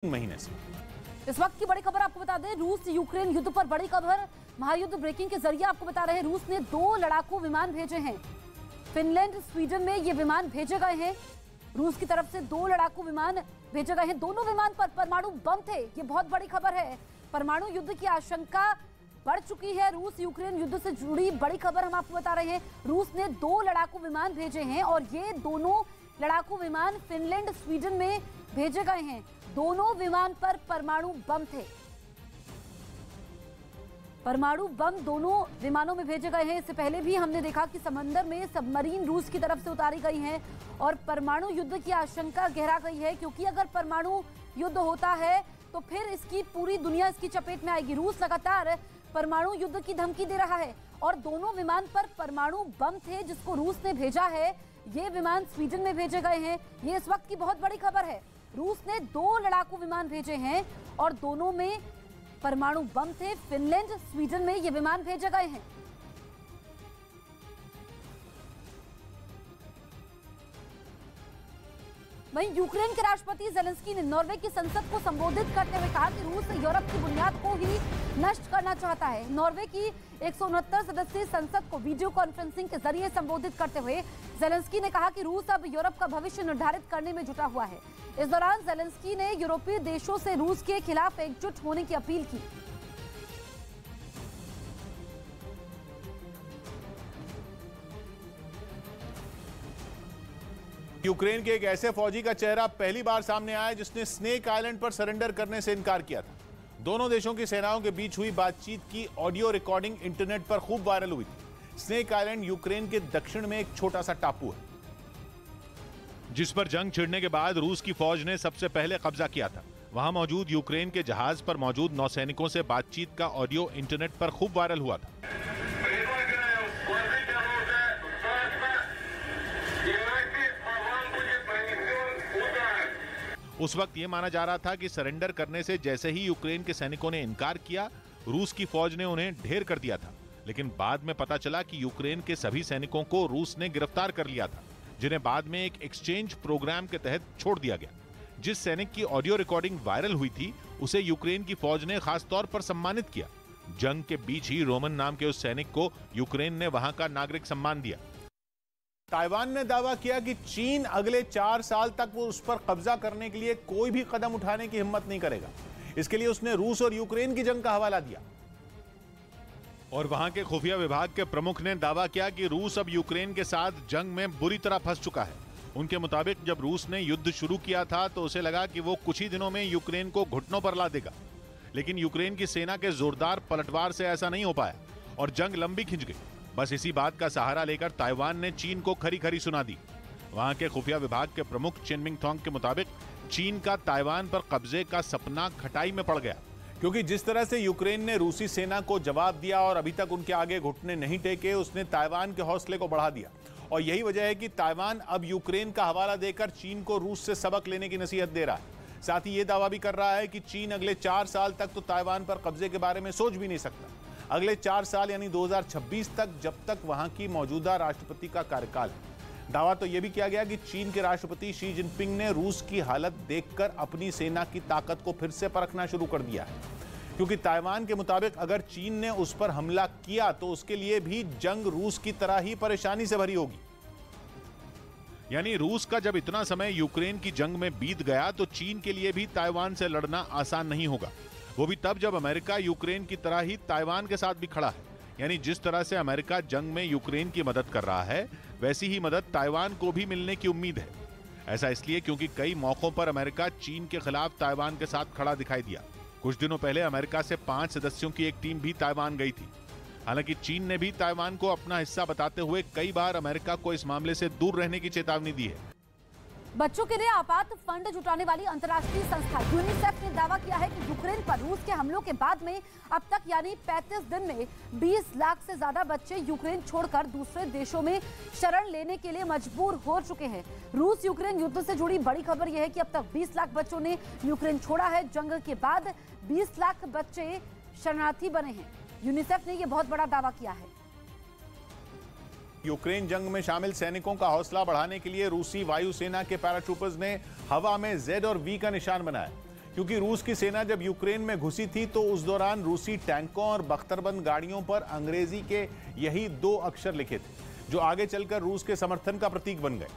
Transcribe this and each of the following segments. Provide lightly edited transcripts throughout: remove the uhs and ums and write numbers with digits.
महीने से। इस वक्त की बड़ी खबर आपको बता दें, रूस यूक्रेन युद्ध पर बड़ी खबर। महायुद्ध ब्रेकिंग के जरिए आपको बता रहे हैं, रूस ने 2 लड़ाकू विमान भेजे हैं। फिनलैंड स्वीडन में ये विमान भेजे गए हैं। रूस की तरफ से 2 लड़ाकू विमान भेजे गए हैं। दोनों विमान पर परमाणु बम थे। ये बहुत बड़ी खबर है। परमाणु युद्ध की आशंका बढ़ चुकी है। रूस यूक्रेन युद्ध से जुड़ी बड़ी खबर हम आपको बता रहे हैं। रूस ने 2 लड़ाकू विमान भेजे हैं और ये दोनों लड़ाकू विमान फिनलैंड स्वीडन में भेजे गए हैं। दोनों विमान पर परमाणु बम थे। परमाणु बम दोनों विमानों में भेजे गए हैं। इससे पहले भी हमने देखा कि समंदर में सबमरीन रूस की तरफ से उतारी गई हैं और परमाणु युद्ध की आशंका गहरा गई है, क्योंकि अगर परमाणु युद्ध होता है तो फिर इसकी पूरी दुनिया इसकी चपेट में आएगी। रूस लगातार परमाणु युद्ध की धमकी दे रहा है और दोनों विमान पर परमाणु बम थे जिसको रूस ने भेजा है। ये विमान स्वीडन में भेजे गए हैं। ये इस वक्त की बहुत बड़ी खबर है। रूस ने 2 लड़ाकू विमान भेजे हैं और दोनों में परमाणु बम थे। फिनलैंड स्वीडन में ये विमान भेजे गए हैं। वहीं यूक्रेन के राष्ट्रपति जेलेंस्की ने नॉर्वे की संसद को संबोधित करते हुए कहा कि रूस यूरोप की बुनियाद को ही नष्ट करना चाहता है। नॉर्वे की 169 सदस्यीय संसद को वीडियो कॉन्फ्रेंसिंग के जरिए संबोधित करते हुए जेलेंस्की ने कहा कि रूस अब यूरोप का भविष्य निर्धारित करने में जुटा हुआ है। इस दौरान जेलेंस्की ने यूरोपीय देशों से रूस के खिलाफ एकजुट होने की अपील की। यूक्रेन के एक ऐसे फौजी का चेहरा पहली बार सामने आया जिसने स्नेक आइलैंड पर सरेंडर करने से इनकार किया था। दोनों देशों की सेनाओं के बीच हुई बातचीत की ऑडियो रिकॉर्डिंग इंटरनेट पर खूब वायरल हुई थी। स्नेक आइलैंड यूक्रेन के दक्षिण में एक छोटा सा टापू है जिस पर जंग छिड़ने के बाद रूस की फौज ने सबसे पहले कब्जा किया था। वहां मौजूद यूक्रेन के जहाज पर मौजूद नौसैनिकों से बातचीत का ऑडियो इंटरनेट पर खूब वायरल हुआ था। उस वक्त यह माना जा रहा था कि सरेंडर करने से जैसे ही यूक्रेन के सैनिकों ने इनकार किया, रूस की फौज ने उन्हें ढेर कर दिया था। लेकिन बाद में पता चला कि यूक्रेन के सभी सैनिकों को रूस ने गिरफ्तार कर लिया था, जिन्हें बाद में एक एक्सचेंज प्रोग्राम के तहत छोड़ दिया गया। जिस सैनिक की ऑडियो रिकॉर्डिंग वायरल हुई थी, उसे यूक्रेन की फौज ने खास तौर पर सम्मानित किया। जंग के बीच ही रोमन नाम के उस सैनिक को यूक्रेन ने वहां का नागरिक सम्मान दिया। ताइवान ने दावा किया कि चीन अगले 4 साल तक वो उस पर कब्जा करने के लिए कोई भी कदम उठाने की हिम्मत नहीं करेगा। इसके लिए उसने रूस और यूक्रेन की जंग का हवाला दिया और वहां के खुफिया विभाग के प्रमुख ने दावा किया कि रूस अब यूक्रेन के साथ जंग में बुरी तरह फंस चुका है। उनके मुताबिक जब रूस ने युद्ध शुरू किया था तो उसे लगा कि वो कुछ ही दिनों में यूक्रेन को घुटनों पर ला देगा, लेकिन यूक्रेन की सेना के जोरदार पलटवार से ऐसा नहीं हो पाया और जंग लंबी खिंच गई। बस इसी बात का सहारा लेकर ताइवान ने चीन को खरी खरी सुना दी। वहां के खुफिया विभाग के प्रमुख चेन मिंगथोंग के मुताबिक चीन का ताइवान पर कब्जे का सपना खटाई में पड़ गया, क्योंकि जिस तरह से यूक्रेन ने रूसी सेना को जवाब दिया और अभी तक उनके आगे घुटने नहीं टेके, उसने ताइवान के हौसले को बढ़ा दिया। और यही वजह है कि ताइवान अब यूक्रेन का हवाला देकर चीन को रूस से सबक लेने की नसीहत दे रहा है। साथ ही यह दावा भी कर रहा है कि चीन अगले 4 साल तक तो ताइवान पर कब्जे के बारे में सोच भी नहीं सकता। अगले 4 साल यानी 2026 तक, जब तक वहां की मौजूदा राष्ट्रपति का कार्यकाल है। दावा तो यह भी किया गया कि चीन के राष्ट्रपति शी जिनपिंग ने रूस की हालत देखकर अपनी सेना की ताकत को फिर से परखना शुरू कर दिया है, क्योंकि ताइवान के मुताबिक अगर चीन ने उस पर हमला किया तो उसके लिए भी जंग रूस की तरह ही परेशानी से भरी होगी। यानी रूस का जब इतना समय यूक्रेन की जंग में बीत गया तो चीन के लिए भी ताइवान से लड़ना आसान नहीं होगा। वो भी तब जब अमेरिका यूक्रेन की तरह ही ताइवान के साथ भी खड़ा है। यानी जिस तरह से अमेरिका जंग में यूक्रेन की मदद कर रहा है, वैसी ही मदद ताइवान को भी मिलने की उम्मीद है। ऐसा इसलिए क्योंकि कई मौकों पर अमेरिका चीन के खिलाफ ताइवान के साथ खड़ा दिखाई दिया। कुछ दिनों पहले अमेरिका से 5 सदस्यों की एक टीम भी ताइवान गई थी। हालांकि चीन ने भी ताइवान को अपना हिस्सा बताते हुए कई बार अमेरिका को इस मामले से दूर रहने की चेतावनी दी है। बच्चों के लिए आपात फंड जुटाने वाली अंतर्राष्ट्रीय संस्था यूनिसेफ ने दावा किया है कि यूक्रेन पर रूस के हमलों के बाद में अब तक यानी 35 दिन में 20 लाख से ज्यादा बच्चे यूक्रेन छोड़कर दूसरे देशों में शरण लेने के लिए मजबूर हो चुके हैं। रूस यूक्रेन युद्ध से जुड़ी बड़ी खबर यह है कि अब तक 20 लाख बच्चों ने यूक्रेन छोड़ा है। जंग के बाद 20 लाख बच्चे शरणार्थी बने हैं। यूनिसेफ ने यह बहुत बड़ा दावा किया है। यूक्रेन जंग में शामिल सैनिकों का हौसला बढ़ाने के लिए रूसी वायुसेना के पैराट्रूपर्स ने हवा में Z और V का निशान बनाया। क्योंकि रूस की सेना जब यूक्रेन में घुसी थी तो उस दौरान रूसी टैंकों और बख्तरबंद गाड़ियों पर अंग्रेजी के यही 2 अक्षर लिखे थे, जो आगे चलकर रूस के समर्थन का प्रतीक बन गए।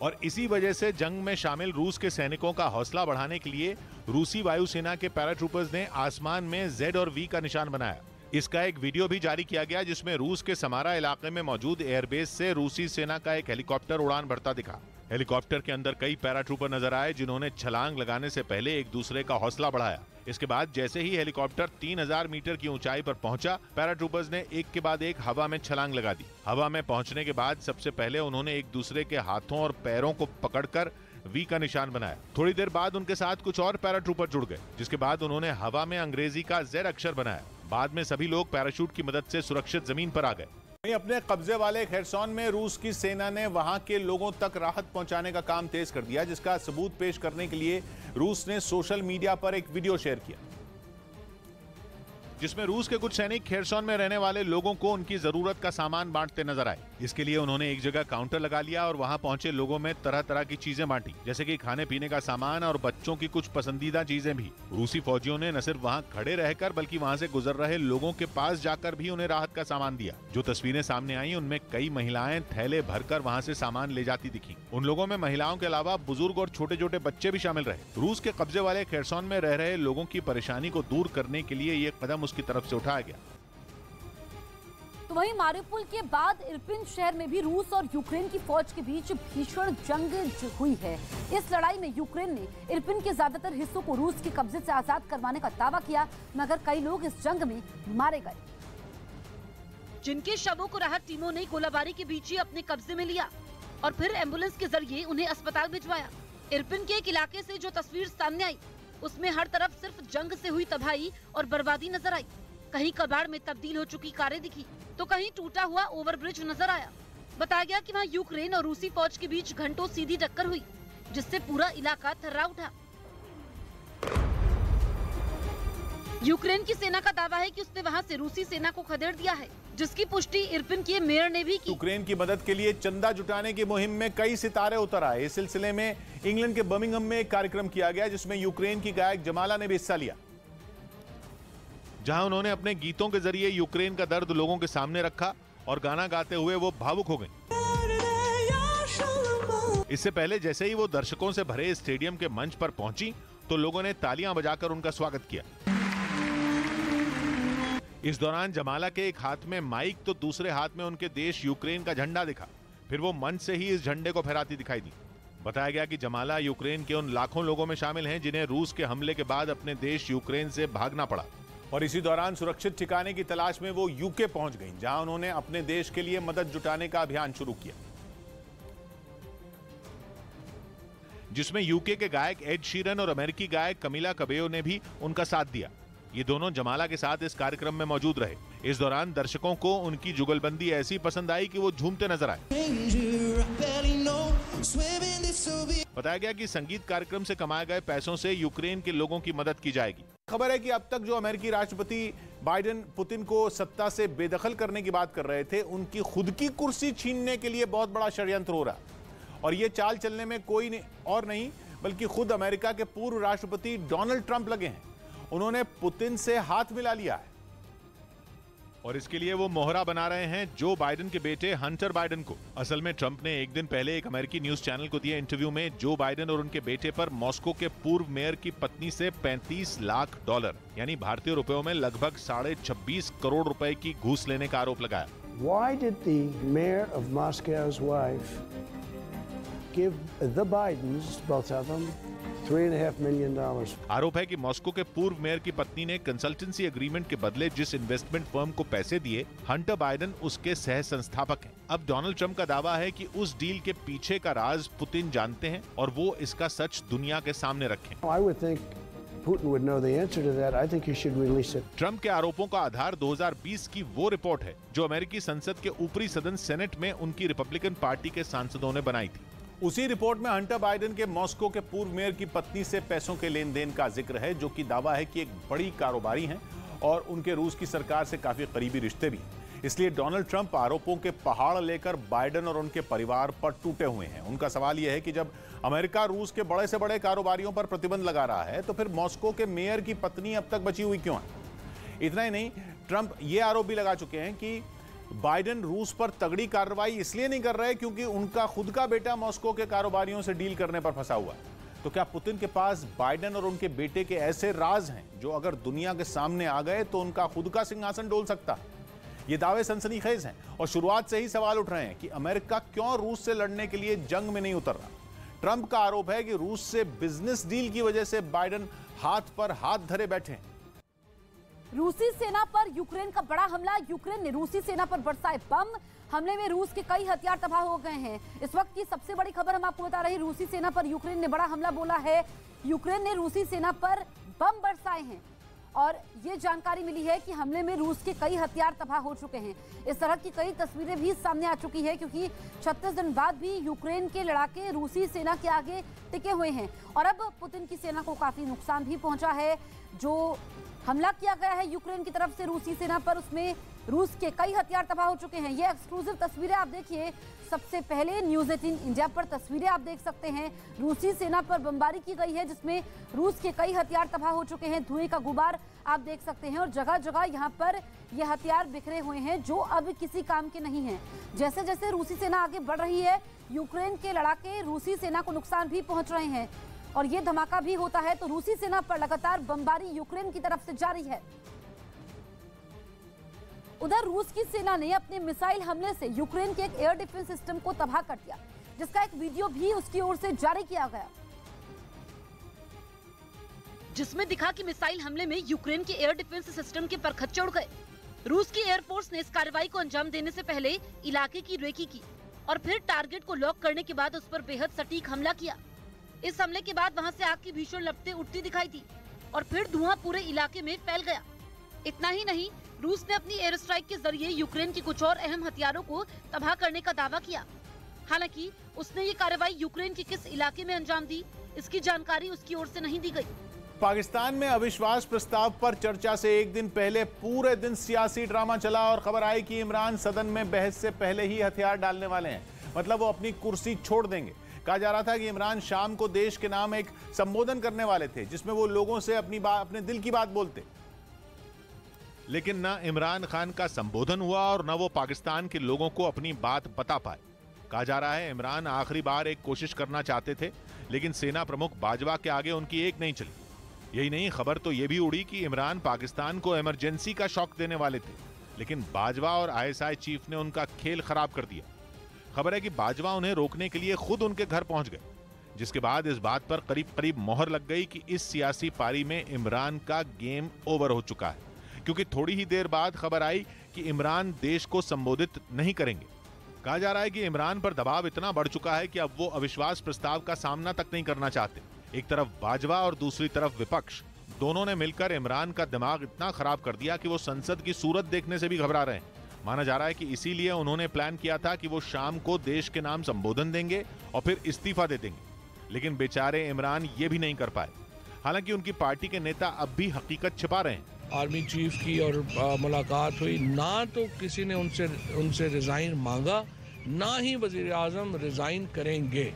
और इसी वजह से जंग में शामिल रूस के सैनिकों का हौसला बढ़ाने के लिए रूसी वायुसेना के पैराट्रूपर्स ने आसमान में Z और V का निशान बनाया। इसका एक वीडियो भी जारी किया गया जिसमें रूस के समारा इलाके में मौजूद एयरबेस से रूसी सेना का एक हेलीकॉप्टर उड़ान भरता दिखा। हेलीकॉप्टर के अंदर कई पैराट्रूपर नजर आए जिन्होंने छलांग लगाने से पहले एक दूसरे का हौसला बढ़ाया। इसके बाद जैसे ही हेलीकॉप्टर 3000 मीटर की ऊंचाई पर पहुंचा, पैराट्रूपर्स ने एक के बाद एक हवा में छलांग लगा दी। हवा में पहुंचने के बाद सबसे पहले उन्होंने एक दूसरे के हाथों और पैरों को पकड़कर V का निशान बनाया। थोड़ी देर बाद उनके साथ कुछ और पैराट्रूपर जुड़ गए, जिसके बाद उन्होंने हवा में अंग्रेजी का Z अक्षर बनाया। बाद में सभी लोग पैराशूट की मदद से सुरक्षित जमीन पर आ गए। अपने कब्जे वाले खेरसौन में रूस की सेना ने वहां के लोगों तक राहत पहुंचाने का काम तेज कर दिया, जिसका सबूत पेश करने के लिए रूस ने सोशल मीडिया पर एक वीडियो शेयर किया, जिसमें रूस के कुछ सैनिक खेरसौन में रहने वाले लोगों को उनकी जरूरत का सामान बांटते नजर आए। इसके लिए उन्होंने एक जगह काउंटर लगा लिया और वहां पहुंचे लोगों में तरह तरह की चीजें बांटी, जैसे कि खाने पीने का सामान और बच्चों की कुछ पसंदीदा चीजें भी। रूसी फौजियों ने न सिर्फ वहां खड़े रहकर बल्कि वहां से गुजर रहे लोगों के पास जाकर भी उन्हें राहत का सामान दिया। जो तस्वीरें सामने आई उनमें कई महिलाएं थैले भरकर वहां से सामान ले जाती दिखी। उन लोगों में महिलाओं के अलावा बुजुर्ग और छोटे छोटे बच्चे भी शामिल रहे। रूस के कब्जे वाले खेरसौन में रह रहे लोगों की परेशानी को दूर करने के लिए ये कदम उसकी तरफ से उठाया गया। तो वहीं मारिउपोल के बाद इरपिन शहर में भी रूस और यूक्रेन की फौज के बीच भीषण जंग हुई है। इस लड़ाई में यूक्रेन ने इरपिन के ज्यादातर हिस्सों को रूस के कब्जे से आजाद करवाने का दावा किया, मगर कई लोग इस जंग में मारे गए, जिनके शवों को राहत टीमों ने गोलाबारी के बीच ही अपने कब्जे में लिया और फिर एम्बुलेंस के जरिए उन्हें अस्पताल भिजवाया। इरपिन के एक इलाके से जो तस्वीर सामने आई उसमें हर तरफ सिर्फ जंग से हुई तबाही और बर्बादी नजर आई। कहीं कबाड़ में तब्दील हो चुकी कारें दिखी तो कहीं टूटा हुआ ओवरब्रिज नजर आया। बताया गया कि वहां यूक्रेन और रूसी फौज के बीच घंटों सीधी टक्कर हुई, जिससे पूरा इलाका थर्रा उठा। यूक्रेन की सेना का दावा है कि उसने वहां से रूसी सेना को खदेड़ दिया है, जिसकी पुष्टि इरपिन के मेयर ने भी की। यूक्रेन की मदद के लिए चंदा जुटाने की मुहिम में कई सितारे उतर आए। इस सिलसिले में इंग्लैंड के बर्मिंघम में एक कार्यक्रम किया गया, जिसमें यूक्रेन की गायक जमाला ने भी हिस्सा लिया, जहां उन्होंने अपने गीतों के जरिए यूक्रेन का दर्द लोगों के सामने रखा और गाना गाते हुए वो भावुक हो गई। इससे पहले जैसे ही वो दर्शकों से भरे स्टेडियम के मंच पर पहुंची तो लोगों ने तालियां बजाकर उनका स्वागत किया। इस दौरान जमाला के एक हाथ में माइक तो दूसरे हाथ में उनके देश यूक्रेन का झंडा दिखा। फिर वो मंच से ही इस झंडे को फहराती दिखाई दी। बताया गया कि जमाला यूक्रेन के उन लाखों लोगों में शामिल हैं जिन्हें रूस के हमले के बाद अपने देश यूक्रेन से भागना पड़ा। और इसी दौरान सुरक्षित ठिकाने की तलाश में वो यूके पहुंच गईं, जहां उन्होंने अपने देश के लिए मदद जुटाने का अभियान शुरू किया, जिसमें यूके के गायक एड शीरन और अमेरिकी गायक कमिला कबेयो ने भी उनका साथ दिया। ये दोनों जमाला के साथ इस कार्यक्रम में मौजूद रहे। इस दौरान दर्शकों को उनकी जुगलबंदी ऐसी पसंद आई कि वो झूमते नजर आए। बताया गया कि संगीत कार्यक्रम से कमाए गए पैसों से यूक्रेन के लोगों की मदद की जाएगी। खबर है कि अब तक जो अमेरिकी राष्ट्रपति बाइडेन पुतिन को सत्ता से बेदखल करने की बात कर रहे थे, उनकी खुद की कुर्सी छीनने के लिए बहुत बड़ा षड्यंत्र हो रहा। और ये चाल चलने में कोई और नहीं बल्कि खुद अमेरिका के पूर्व राष्ट्रपति डोनाल्ड ट्रंप लगे हैं। उन्होंने पुतिन से हाथ मिला लिया है और इसके लिए वो मोहरा बना रहे हैं जो बाइडेन के बेटे हंटर बाइडेन को। असल में ट्रंप ने एक दिन पहले एक अमेरिकी न्यूज चैनल को दिए इंटरव्यू में जो बाइडेन और उनके बेटे पर मॉस्को के पूर्व मेयर की पत्नी से $35 लाख यानी भारतीय रुपयों में लगभग 26.5 करोड़ रुपए की घूस लेने का आरोप लगाया। Why did the mayor of Moscow's wife give the Bidens, both of them, $3.5 million? आरोप है कि मॉस्को के पूर्व मेयर की पत्नी ने कंसल्टेंसी एग्रीमेंट के बदले जिस इन्वेस्टमेंट फर्म को पैसे दिए, हंटर बाइडेन उसके सह संस्थापक हैं। अब डोनाल्ड ट्रंप का दावा है कि उस डील के पीछे का राज पुतिन जानते हैं और वो इसका सच दुनिया के सामने रखें। I would think Putin would know the answer to that. I think he should release it. Trump के आरोपों का आधार 2020 की वो रिपोर्ट है जो अमेरिकी संसद के ऊपरी सदन सेनेट में उनकी रिपब्लिकन पार्टी के सांसदों ने बनाई थी। उसी रिपोर्ट में हंटर बाइडेन के मॉस्को के पूर्व मेयर की पत्नी से पैसों के लेन देन का जिक्र है, जो कि दावा है कि एक बड़ी कारोबारी हैं और उनके रूस की सरकार से काफी करीबी रिश्ते भी हैं। इसलिए डोनाल्ड ट्रंप आरोपों के पहाड़ लेकर बाइडेन और उनके परिवार पर टूटे हुए हैं। उनका सवाल यह है कि जब अमेरिका रूस के बड़े से बड़े कारोबारियों पर प्रतिबंध लगा रहा है तो फिर मॉस्को के मेयर की पत्नी अब तक बची हुई क्यों है। इतना ही नहीं, ट्रंप ये आरोप भी लगा चुके हैं कि बाइडेन रूस पर तगड़ी कार्रवाई इसलिए नहीं कर रहे क्योंकि उनका खुद का बेटा मॉस्को के कारोबारियों से डील करने पर फंसा हुआ है। तो क्या पुतिन के पास बाइडेन और उनके बेटे के ऐसे राज हैं जो अगर दुनिया के सामने आ गए तो उनका खुद का सिंहासन डोल सकता है? ये दावे सनसनीखेज हैं और शुरुआत से ही सवाल उठ रहे हैं कि अमेरिका क्यों रूस से लड़ने के लिए जंग में नहीं उतर रहा। ट्रंप का आरोप है कि रूस से बिजनेस डील की वजह से बाइडेन हाथ पर हाथ धरे बैठे हैं। रूसी सेना पर यूक्रेन का बड़ा हमला। यूक्रेन ने रूसी सेना पर बरसाए बम। हमले में रूस के कई हथियार तबाह हो गए हैं। इस वक्त की सबसे बड़ी खबर हम आपको बता रहे हैं, रूसी सेना पर यूक्रेन ने बड़ा हमला बोला है। यूक्रेन ने रूसी सेना पर बम बरसाए हैं और ये जानकारी मिली है कि हमले में रूस के कई हथियार तबाह हो चुके हैं। इस तरह की कई तस्वीरें भी सामने आ चुकी है क्योंकि 36 दिन बाद भी यूक्रेन के लड़ाके रूसी सेना के आगे टिके हुए हैं और अब पुतिन की सेना को काफी नुकसान भी पहुंचा है। जो हमला किया गया है यूक्रेन की तरफ से रूसी सेना पर, उसमें रूस के कई हथियार तबाह हो चुके हैं। ये एक्सक्लूसिव तस्वीरें आप देखिए। सबसे पहले न्यूज़ 18 इंडिया पर तस्वीरें आप देख सकते हैं। रूसी सेना पर बमबारी की गई है जिसमें रूस के कई हथियार तबाह हो चुके हैं। धुएं का गुबार आप देख सकते हैं और जगह जगह यहाँ पर ये हथियार बिखरे हुए हैं जो अब किसी काम के नहीं हैं। जैसे जैसे रूसी सेना आगे बढ़ रही है, यूक्रेन के लड़ाके रूसी सेना को नुकसान भी पहुंच रहे हैं और ये धमाका भी होता है तो रूसी सेना पर लगातार बमबारी यूक्रेन की तरफ से जारी है। उधर रूस की सेना ने अपने मिसाइल हमले से यूक्रेन के एक एयर डिफेंस सिस्टम को तबाह कर दिया, जिसका एक वीडियो भी उसकी ओर से जारी किया गया, जिसमें दिखा कि मिसाइल हमले में यूक्रेन के एयर डिफेंस सिस्टम के परखच्चे उड़ गए। रूस की एयरफोर्स ने इस कार्रवाई को अंजाम देने से पहले इलाके की रेकी की और फिर टारगेट को लॉक करने के बाद उस पर बेहद सटीक हमला किया। इस हमले के बाद वहां से आग की भीषण लपटें उठती दिखाई दी और फिर धुआं पूरे इलाके में फैल गया। इतना ही नहीं, रूस ने अपनी एयर स्ट्राइक के जरिए यूक्रेन के कुछ और अहम हथियारों को तबाह करने का दावा किया। हालांकि उसने ये कार्रवाई यूक्रेन के किस इलाके में अंजाम दी, इसकी जानकारी उसकी ओर से नहीं दी गई। पाकिस्तान में अविश्वास प्रस्ताव पर चर्चा से एक दिन पहले पूरे दिन सियासी ड्रामा चला और खबर आई कि इमरान सदन में बहस से पहले ही हथियार डालने वाले हैं, मतलब वो अपनी कुर्सी छोड़ देंगे। कहा जा रहा था कि इमरान शाम को देश के नाम एक संबोधन करने वाले थे जिसमें वो लोगों से अपने दिल की बात बोलते, लेकिन न इमरान खान का संबोधन हुआ और न वो पाकिस्तान के लोगों को अपनी बात बता पाए। कहा जा रहा है इमरान आखिरी बार एक कोशिश करना चाहते थे लेकिन सेना प्रमुख बाजवा के आगे उनकी एक नहीं चली। यही नहीं, खबर तो ये भी उड़ी कि इमरान पाकिस्तान को इमरजेंसी का शॉक देने वाले थे लेकिन बाजवा और ISI चीफ ने उनका खेल खराब कर दिया। खबर है कि बाजवा उन्हें रोकने के लिए खुद उनके घर पहुंच गए, जिसके बाद इस बात पर करीब करीब मोहर लग गई कि इस सियासी पारी में इमरान का गेम ओवर हो चुका है, क्योंकि थोड़ी ही देर बाद खबर आई कि इमरान देश को संबोधित नहीं करेंगे। कहा जा रहा है कि इमरान पर दबाव इतना बढ़ चुका है कि अब वो अविश्वास प्रस्ताव का सामना तक नहीं करना चाहते। एक तरफ बाजवा और दूसरी तरफ विपक्ष, दोनों ने मिलकर इमरान का दिमाग इतना खराब कर दिया कि वो संसद की सूरत देखने से भी घबरा रहे हैं। माना जा रहा है कि इसीलिए उन्होंने प्लान किया था कि वो शाम को देश के नाम संबोधन देंगे और फिर इस्तीफा दे देंगे, लेकिन बेचारे इमरान ये भी नहीं कर पाए। हालांकि उनकी पार्टी के नेता अब भी हकीकत छिपा रहे हैं। आर्मी चीफ की और मुलाकात हुई, ना तो किसी ने उनसे रिजाइन मांगा, ना ही वजीर आजम रिजाइन करेंगे।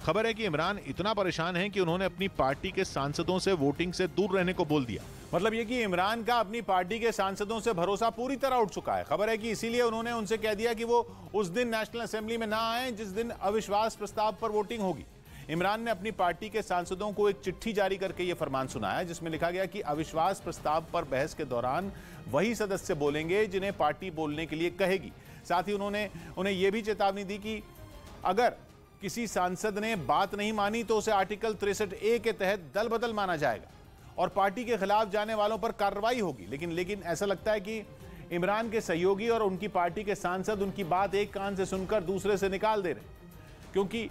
खबर है कि इमरान इतना परेशान है कि उन्होंने अपनी पार्टी के सांसदों से वोटिंग से दूर रहने को बोल दिया। मतलब ये कि इमरान का अपनी पार्टी के सांसदों से भरोसा पूरी तरह उठ चुका है। खबर है कि इसीलिए उन्होंने उनसे कह दिया कि वो उस दिन नेशनल असेंबली में ना आए जिस दिन अविश्वास प्रस्ताव पर वोटिंग होगी। इमरान ने अपनी पार्टी के सांसदों को एक चिट्ठी जारी करके ये फरमान सुनाया जिसमें लिखा गया कि अविश्वास प्रस्ताव पर बहस के दौरान वही सदस्य बोलेंगे जिन्हें पार्टी बोलने के लिए कहेगी। साथ ही उन्होंने उन्हें यह भी चेतावनी दी कि अगर किसी सांसद ने बात नहीं मानी तो उसे आर्टिकल 63A के तहत दल बदल माना जाएगा और पार्टी के खिलाफ जाने वालों पर कार्रवाई होगी। लेकिन ऐसा लगता है कि इमरान के सहयोगी और उनकी पार्टी के सांसद उनकी बात एक कान से सुनकर दूसरे से निकाल दे रहे, क्योंकि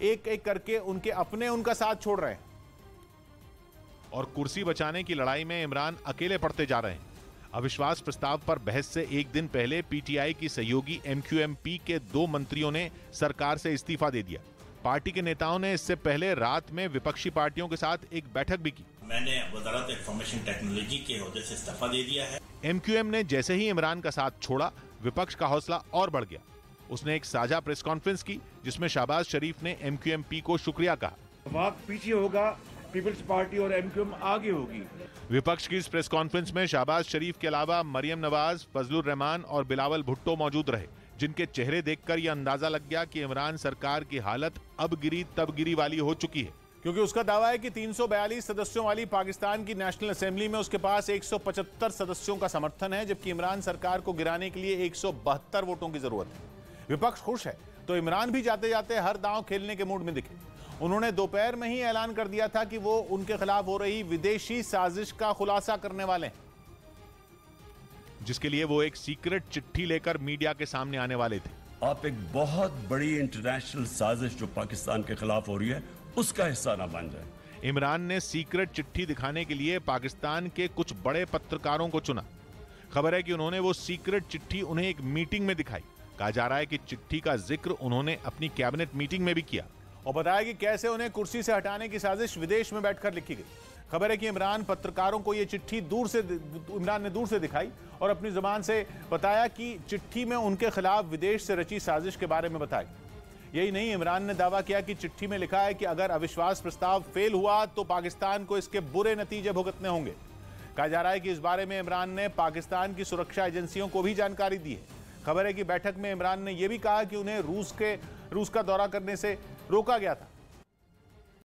एक एक करके उनके अपने उनका साथ छोड़ रहे हैं और कुर्सी बचाने की लड़ाई में इमरान अकेले पड़ते जा रहे हैं। अविश्वास प्रस्ताव पर बहस से एक दिन पहले पीटीआई की सहयोगी MQMP के 2 मंत्रियों ने सरकार से इस्तीफा दे दिया। पार्टी के नेताओं ने इससे पहले रात में विपक्षी पार्टियों के साथ एक बैठक भी की। मैंने वजारत इंफॉर्मेशन टेक्नोलॉजी के ओहदे से इस्तीफा दे दिया है। MQM ने जैसे ही इमरान का साथ छोड़ा, विपक्ष का हौसला और बढ़ गया। उसने एक साझा प्रेस कॉन्फ्रेंस की जिसमें शहबाज शरीफ ने MQM-P को शुक्रिया कहा। वक्त पीछे होगा, पीपल्स पार्टी और MQM आगे होगी। विपक्ष की इस प्रेस कॉन्फ्रेंस में शहबाज शरीफ के अलावा मरियम नवाज, फजलुर रहमान और बिलावल भुट्टो मौजूद रहे, जिनके चेहरे देखकर यह अंदाजा लग गया कि इमरान सरकार की हालत अब गिरी तब गिरी वाली हो चुकी है। क्योंकि उसका दावा है कि 342 सदस्यों वाली पाकिस्तान की नेशनल असेंबली में उसके पास 175 सदस्यों का समर्थन है, जबकि इमरान सरकार को गिराने के लिए 172 वोटों की जरूरत है। विपक्ष खुश है तो इमरान भी जाते जाते हर दांव खेलने के मूड में दिखे। उन्होंने दोपहर में ही ऐलान कर दिया था कि वो उनके खिलाफ हो रही विदेशी साजिश का खुलासा करने वाले हैं, जिसके लिए वो एक सीक्रेट चिट्ठी लेकर मीडिया के सामने आने वाले थे। आप एक बहुत बड़ी इंटरनेशनल साजिश जो पाकिस्तान के खिलाफ हो रही है उसका हिस्सा ना बन जाए। इमरान ने सीक्रेट चिट्ठी दिखाने के लिए पाकिस्तान के कुछ बड़े पत्रकारों को चुना। खबर है कि उन्होंने वो सीक्रेट चिट्ठी उन्हें एक मीटिंग में दिखाई। कहा जा रहा है कि चिट्ठी का जिक्र उन्होंने अपनी कैबिनेट मीटिंग में भी किया और बताया कि कैसे उन्हें कुर्सी से हटाने की साजिश विदेश में बैठकर लिखी गई। खबर है कि इमरान पत्रकारों को यह चिट्ठी इमरान ने दूर से दिखाई और अपनी जुबान से बताया कि चिट्ठी में उनके खिलाफ विदेश से रची साजिश के बारे में बताई। यही नहीं, इमरान ने दावा किया कि चिट्ठी में लिखा है कि अगर अविश्वास प्रस्ताव फेल हुआ तो पाकिस्तान को इसके बुरे नतीजे भुगतने होंगे। कहा जा रहा है कि इस बारे में इमरान ने पाकिस्तान की सुरक्षा एजेंसियों को भी जानकारी दी है। खबर है कि बैठक में इमरान ने यह भी कहा कि उन्हें रूस का दौरा करने से रोका गया था।